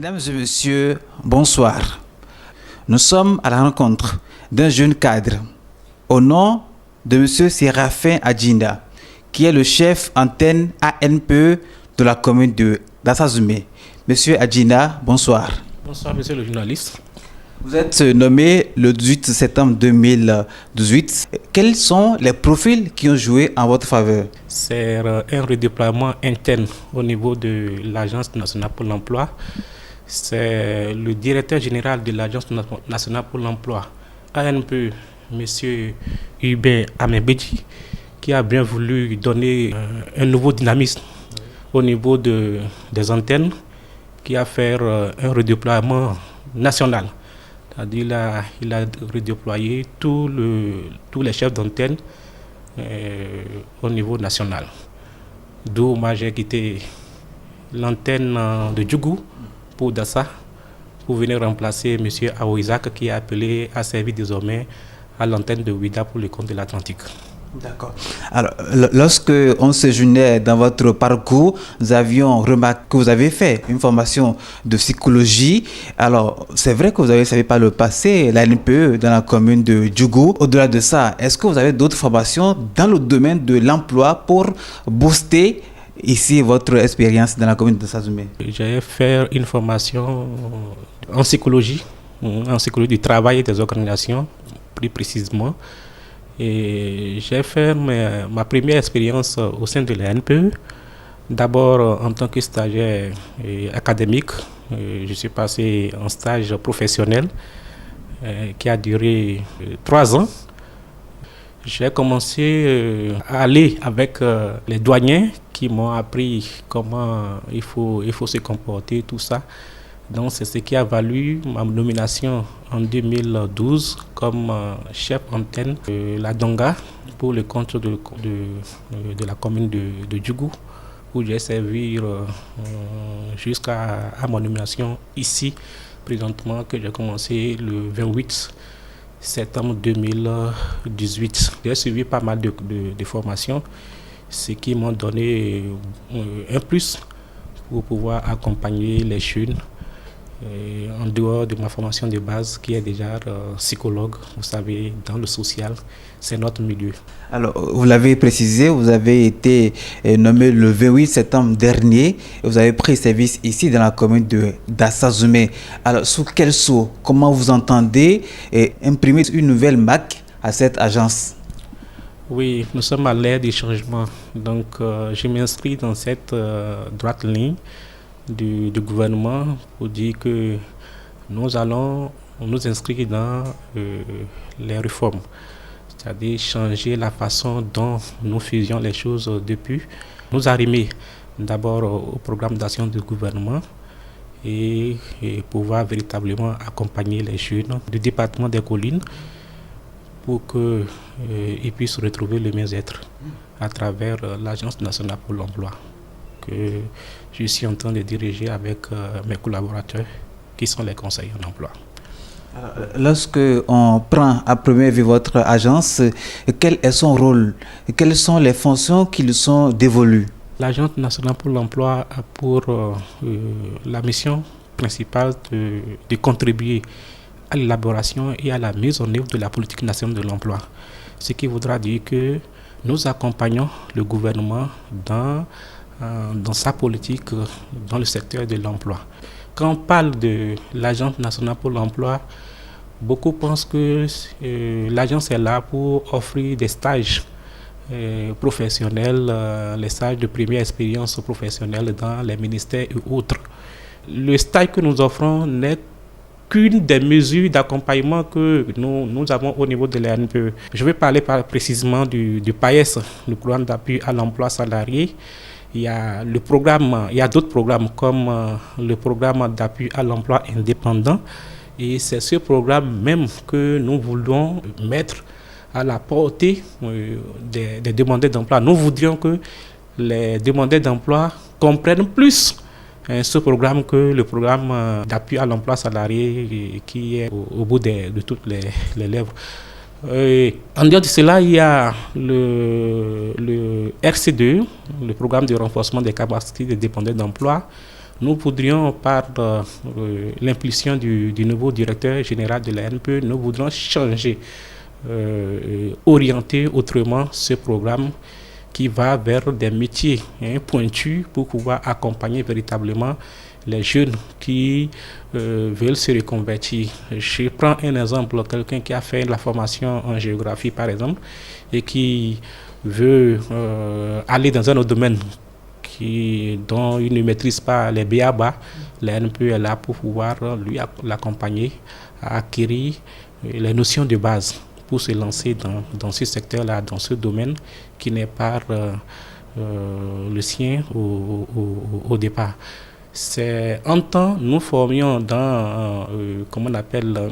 Mesdames et messieurs, bonsoir. Nous sommes à la rencontre d'un jeune cadre au nom de monsieur Séraphin Adjinda, qui est le chef antenne ANPE de la commune de Dassazoume. Monsieur Adjinda, bonsoir. Bonsoir, monsieur le journaliste. Vous êtes nommé le 18 septembre 2018. Quels sont les profils qui ont joué en votre faveur? C'est un redéploiement interne au niveau de l'Agence nationale pour l'emploi. C'est le directeur général de l'Agence nationale pour l'emploi, ANPE, monsieur Hubert Amebedji, qui a bien voulu donner un nouveau dynamisme au niveau des antennes, qui a fait un redéploiement national. C'est-à-dire il a redéployé tous les chefs d'antenne au niveau national. D'où moi j'ai quitté l'antenne de Djougou pour Dassa, pour venir remplacer M. Aouizak qui est appelé à servir désormais à l'antenne de Ouida pour le compte de l'Atlantique. D'accord. Alors, lorsque on se joignait dans votre parcours, nous avions remarqué que vous avez fait une formation de psychologie. Alors, c'est vrai que vous avez servi par le passé la NPE dans la commune de Djougou. Au-delà de ça, est-ce que vous avez d'autres formations dans le domaine de l'emploi pour booster ici votre expérience dans la commune de Dassazoume? J'ai fait une formation en psychologie du travail et des organisations, plus précisément. Et j'ai fait ma première expérience au sein de la NPE. D'abord en tant que stagiaire académique, je suis passé en stage professionnel qui a duré 3 ans. J'ai commencé à aller avec les douaniers qui m'ont appris comment il faut se comporter, tout ça. Donc c'est ce qui a valu ma nomination en 2012 comme chef antenne de la Donga pour le compte de la commune de Djougou, où j'ai servi jusqu'à mon nomination ici, présentement, que j'ai commencé le 28 septembre 2018. J'ai suivi pas mal de formations, ce qui m'ont donné un plus pour pouvoir accompagner les jeunes. En dehors de ma formation de base qui est déjà psychologue, vous savez, dans le social, c'est notre milieu. Alors, vous l'avez précisé, vous avez été nommé le 28 septembre dernier et vous avez pris service ici dans la commune de Dassazoume. Alors, sous quel sceau, comment vous entendez imprimer une nouvelle marque à cette agence? Oui, nous sommes à l'ère des changements, donc je m'inscris dans cette droite ligne du gouvernement pour dire que nous allons nous inscrire dans les réformes, c'est-à-dire changer la façon dont nous faisions les choses depuis. Nous arrimer d'abord au programme d'action du gouvernement et pouvoir véritablement accompagner les jeunes du département des collines pour qu'ils puissent retrouver le mieux-être à travers l'Agence nationale pour l'emploi, que je suis en train de diriger avec mes collaborateurs qui sont les conseillers en emploi. Lorsque on prend à première vue votre agence, quel est son rôle? Quelles sont les fonctions qui lui sont dévolues? L'Agence nationale pour l'emploi a pour la mission principale de contribuer à l'élaboration et à la mise en œuvre de la politique nationale de l'emploi. Ce qui voudra dire que nous accompagnons le gouvernement dans sa politique dans le secteur de l'emploi. Quand on parle de l'Agence nationale pour l'emploi, beaucoup pensent que l'agence est là pour offrir des stages professionnels, les stages de première expérience professionnelle dans les ministères et autres. Le stage que nous offrons n'est qu'une des mesures d'accompagnement que nous avons au niveau de l'ANPE. Je vais parler précisément du PAES, le programme d'appui à l'emploi salarié. Il y a d'autres programmes comme le programme d'appui à l'emploi indépendant. Et c'est ce programme même que nous voulons mettre à la portée des demandeurs d'emploi. Nous voudrions que les demandeurs d'emploi comprennent plus ce programme que le programme d'appui à l'emploi salarié qui est au bout de toutes les lèvres. En dehors de cela, il y a le RC2, le programme de renforcement des capacités des dépendants d'emploi, nous voudrions, par l'impulsion du nouveau directeur général de la NPE, nous voudrions changer, orienter autrement ce programme qui va vers des métiers pointus pour pouvoir accompagner véritablement les jeunes qui veulent se reconvertir. Je prends un exemple, quelqu'un qui a fait la formation en géographie par exemple et qui veut aller dans un autre domaine dont il ne maîtrise pas les b.a.-ba, la NPE est là pour pouvoir l'accompagner à acquérir les notions de base pour se lancer dans ce secteur-là, dans ce domaine qui n'est pas le sien au départ. C'est un temps, nous formions dans, comment on appelle,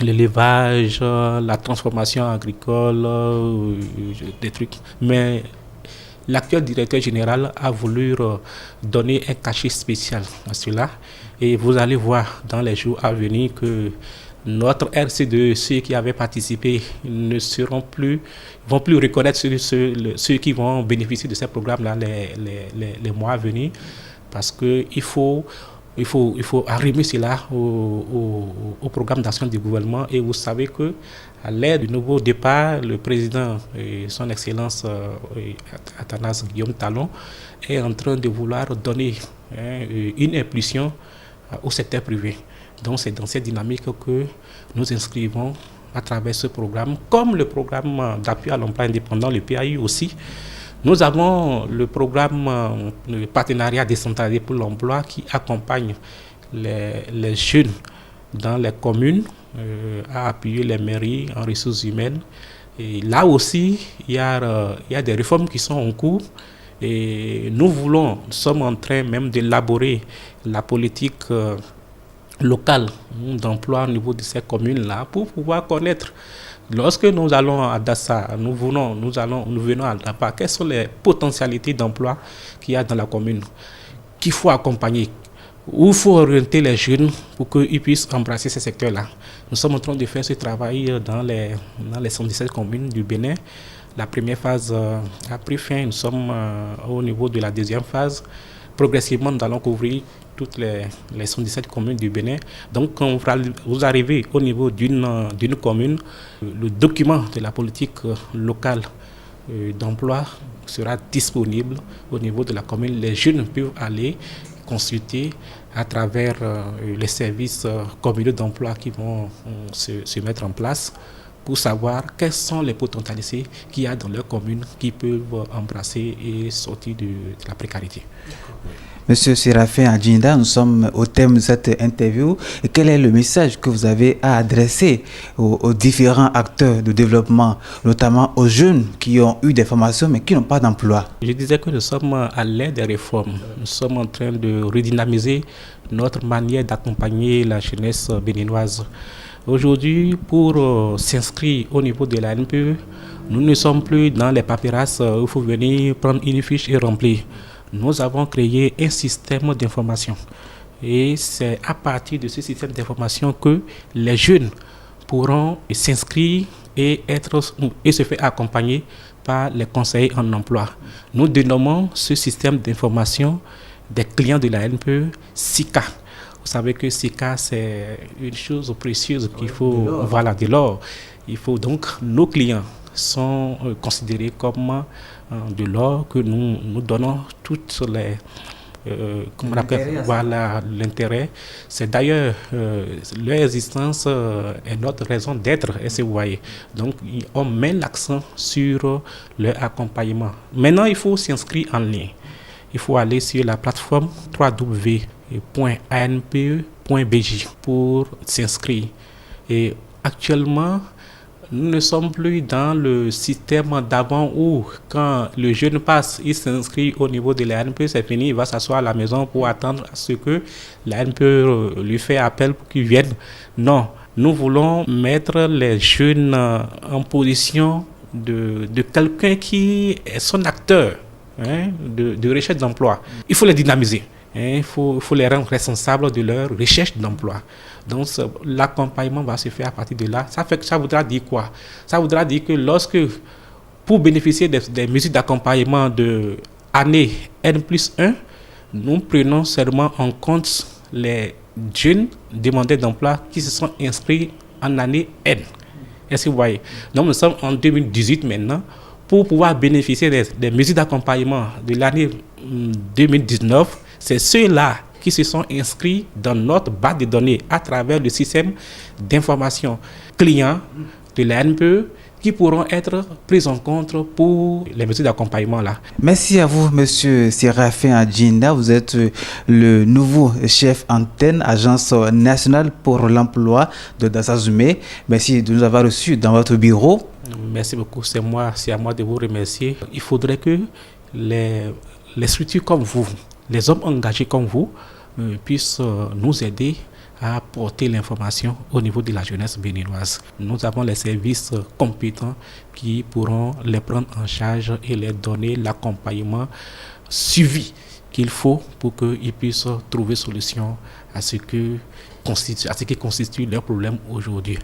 l'élevage, la transformation agricole, des trucs. Mais l'actuel directeur général a voulu donner un cachet spécial à cela. Et vous allez voir dans les jours à venir que notre RC2, ceux qui avaient participé, vont plus reconnaître ceux qui vont bénéficier de ces programmes-là les mois à venir. Parce qu'il faut arrimer cela au programme d'action du gouvernement. Et vous savez qu'à l'ère du nouveau départ, le président, son Excellence Athanase Guillaume Talon, est en train de vouloir donner une impulsion au secteur privé. Donc c'est dans cette dynamique que nous inscrivons à travers ce programme, comme le programme d'appui à l'emploi indépendant, le PAI aussi. Nous avons le programme le partenariat décentralisé pour l'emploi qui accompagne les jeunes dans les communes à appuyer les mairies en ressources humaines. Et là aussi, il y a des réformes qui sont en cours. Et nous sommes en train même d'élaborer la politique locale d'emploi au niveau de ces communes-là pour pouvoir connaître. Lorsque nous allons à Dassa, nous venons à Dapa, quelles sont les potentialités d'emploi qu'il y a dans la commune, qu'il faut accompagner, où il faut orienter les jeunes pour qu'ils puissent embrasser ces secteurs-là. Nous sommes en train de faire ce travail dans les 117 communes du Bénin. La première phase a pris fin, nous sommes au niveau de la deuxième phase. Progressivement, nous allons couvrir toutes les 117 communes du Bénin. Donc, quand vous arrivez au niveau d'une commune, le document de la politique locale d'emploi sera disponible au niveau de la commune. Les jeunes peuvent aller consulter à travers les services communaux d'emploi qui vont se mettre en place pour savoir quelles sont les potentialités qu'il y a dans leur commune qui peuvent embrasser et sortir de la précarité. Monsieur Séraphin Adjinda, nous sommes au thème de cette interview. Et quel est le message que vous avez à adresser aux différents acteurs de développement, notamment aux jeunes qui ont eu des formations mais qui n'ont pas d'emploi? Je disais que nous sommes à l'ère des réformes. Nous sommes en train de redynamiser notre manière d'accompagner la jeunesse béninoise. Aujourd'hui, pour s'inscrire au niveau de la NPE, nous ne sommes plus dans les paperasses où il faut venir prendre une fiche et remplir. Nous avons créé un système d'information. Et c'est à partir de ce système d'information que les jeunes pourront s'inscrire et se faire accompagner par les conseillers en emploi. Nous dénommons ce système d'information des clients de la NPE SICA. Vous savez que SICA, c'est une chose précieuse qu'il faut, de l'or. Il faut donc, nos clients sont considérés comme de l'or que nous donnons toutes les l'intérêt. C'est d'ailleurs leur existence est notre raison d'être, est-ce que vous voyez. Donc on met l'accent sur leur accompagnement. Maintenant il faut s'inscrire en ligne. Il faut aller sur la plateforme www.anpe.bj pour s'inscrire. Et actuellement nous ne sommes plus dans le système d'avant où, quand le jeune passe, il s'inscrit au niveau de la NPE, c'est fini, il va s'asseoir à la maison pour attendre à ce que la NPE lui fait appel pour qu'il vienne. Non, nous voulons mettre les jeunes en position de quelqu'un qui est son acteur de recherche d'emploi. Il faut les dynamiser. Il faut les rendre responsables de leur recherche d'emploi. Donc l'accompagnement va se faire à partir de là. Ça voudra dire quoi? Ça voudra dire que pour bénéficier des mesures d'accompagnement de année N+1, nous prenons seulement en compte les jeunes demandeurs d'emploi qui se sont inscrits en année N. Est-ce que vous voyez? Donc nous sommes en 2018 maintenant. Pour pouvoir bénéficier des mesures d'accompagnement de l'année 2019, c'est ceux-là qui se sont inscrits dans notre base de données à travers le système d'information client de la NPE qui pourront être pris en compte pour les mesures d'accompagnement là. Merci à vous, Monsieur Séraphin Adjinda. Vous êtes le nouveau chef antenne, Agence nationale pour l'emploi de Dasazumé. Merci de nous avoir reçus dans votre bureau. Merci beaucoup, c'est à moi de vous remercier. Il faudrait que les structures comme vous, les hommes engagés comme vous, puissent nous aider à apporter l'information au niveau de la jeunesse béninoise. Nous avons les services compétents qui pourront les prendre en charge et les donner l'accompagnement suivi qu'il faut pour qu'ils puissent trouver solution à ce qui constitue leurs problèmes aujourd'hui.